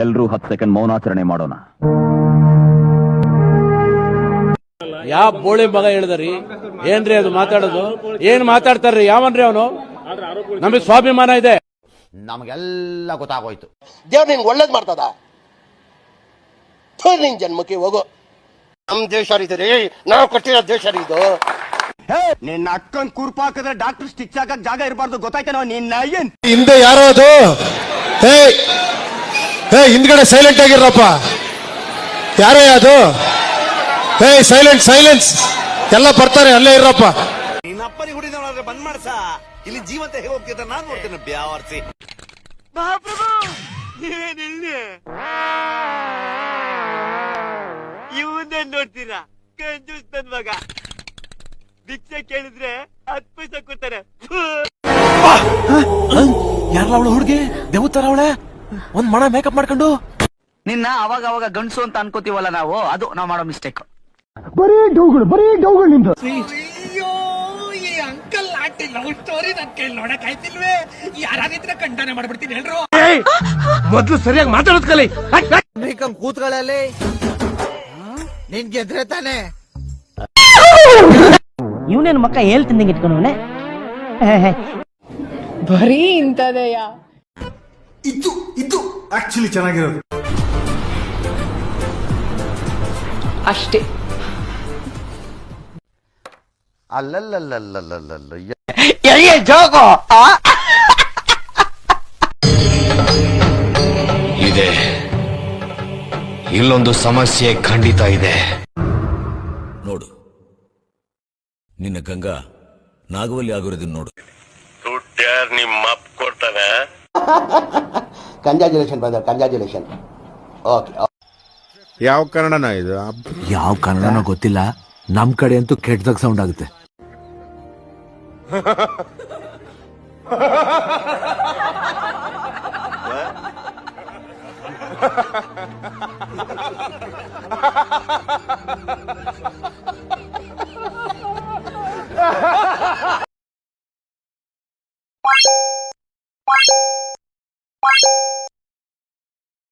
ಎಲ್ರೂ 10 ಸೆಕೆಂಡ್ ಮೌನಾಚರಣೆ ಮಾಡೋಣ. ಯಾವ ಬೋಳಿ ಮಗ ಹೇಳಿದ್ರಿ? ಏನ್ರಿ ಅದು ಮಾತಾಡೋದು? ಏನ್ ಮಾತಾಡ್ತಾರ್ರಿ? ಯಾವನ್ರಿ ಅವನು? ನಮಗೆ ಸ್ವಾಭಿಮಾನ ಇದೆ. ನಮಗೆಲ್ಲ ಗೊತ್ತಾಗೋಯ್ತು. ದೇವ್ರು ನಿನ್ಗೆ ಒಳ್ಳೇದ್ ಮಾಡ್ತದ. ನಿನ್ ಜನ್ಮಕ್ಕೆ ಹೋಗೋ. ನಮ್ ದೇಶ ರೀ, ನಾವು ಕಟ್ಟಿರೋ ದೇಶ ಇದು. ನಿನ್ನ ಅಕ್ಕನ್ ಕೂರ್ಪಾಕಿದ್ರೆ ಡಾಕ್ಟರ್ ಸ್ಟಿಚ್ ಹಾಕಕ್ ಜಾಗ ಇರಬಾರ್ದು, ಗೊತ್ತಾಯ್ತೇನೋ? ನಿನ್ನ ಏನ್ ಹಿಂದೆ ಯಾರೋ ಅದು? ಹೇ ಹಿಂದ್ಗಡೆ ಸೈಲೆಂಟ್ ಆಗಿರಪ್ಪ. ಯಾರೇ ಅದು? ಹೇ ಸೈಲೆನ್ಸ್. ಎಲ್ಲ ಬರ್ತಾರೆ, ಅಲ್ಲೇ ಇರಪ್ಪ. ನಿನ್ನ ಅಪ್ಪನಿಗೆ ಹುಡಿದವನಾದ್ರೆ ಬಂದ್ ಮಾಡ್ಸ. ಇಲ್ಲಿ ಜೀವಂತ ಹೇಗೆ ಹೋಗ್ತಿದ್ದ ನಾನು ನೋಡ್ತೇನೆ. ಬ್ಯಾವರ್ಸಿ ಮಹಾಪ್ರಭು, ನೀವೇನಿಲ್ಲಿ ಇವನ್ನೇ ನೋಡ್ತೀರಾ? ಕಂಜೂಸ್ ನನ್ ಮಗ. ಭಿಕ್ಷೆ ಕೇಳಿದ್ರೆ 10 ಪೈಸೆ ಕೊಡ್ತಾರೆ. ಯಾರಲ್ಲ ಅವಳು ಹುಡುಗಿ? ದೇವತರ ಅವಳೆ, ಒಂದ್ ಮಣ ಮೇಕಪ್ ಮಾಡ್ಕೊಂಡು. ನಿನ್ನ ಅವಾಗ ಅವಾಗ ಗಂಡಸು ಅಂತ ಅನ್ಕೋತೀವಲ್ಲ ನಾವು, ಅದು ನಾವು ಮಾಡೋ ಮಿಸ್ಟೇಕ್. ಬರೀ ಡೌಗಳು ನಿಮ್ದು. ಅಯ್ಯೋ, ಈ ಅಂಕಲ್ ಆಂಟಿ ಲವ್ ಸ್ಟೋರಿ ನನ್ ಕೈಲಿ ನೋಡಕ್ ಆಯ್ತಿಲ್ವೇ? ಯಾರಾಗಿದ್ರೆ ಖಂಡನೆ ಮಾಡ್ಬಿಡ್ತೀನಿ ಹೇಳ್ರು. ಮೊದ್ಲು ಸರಿಯಾಗಿ ಮಾತಾಡೋದ್ ಕಲಿ. ಕೂತ್ಗಳಲ್ಲಿ ನಿನ್ ಗೆದ್ರೆ ತಾನೆ. ಇವನೇನು ಮಕ್ಕ ಹೇಳ್ತೀನಿ ಇಟ್ಕೊಂಡವನೆ. ಬರೀ ಇಂಥದೆಯ. ಇದು ಆಕ್ಚುಲಿ ಚೆನ್ನಾಗಿರೋದು ಅಷ್ಟೇ. ಅಲ್ಲಲ್ಲಲ್ಲಲ್ಲಲ್ಲಲ್ಲ ಜೋಗೋ ಇದೆ. ಇಲ್ಲೊಂದು ಸಮಸ್ಯೆ ಖಂಡಿತ ಇದೆ. ನೋಡು, ನಿನ್ನ ಗಂಗಾ ನಾಗವಲ್ಲಿ ಆಗಿರೋದನ್ನ ನೋಡು. ದುಡ್ಡ್ಯಾರ್ ನಿಮ್ಮ ಅಪ್ಪ ಕೊಡ್ತಾನೆ. Congratulation brother, congratulation. ಓಕೆ. ಯಾವ ಕನ್ನಡನ ಇದು? ಯಾವ ಕನ್ನಡನೋ ಗೊತ್ತಿಲ್ಲ, ನಮ್ ಕಡೆ ಅಂತೂ ಕೆಟ್ಟದಾಗ ಸೌಂಡ್ ಆಗುತ್ತೆ.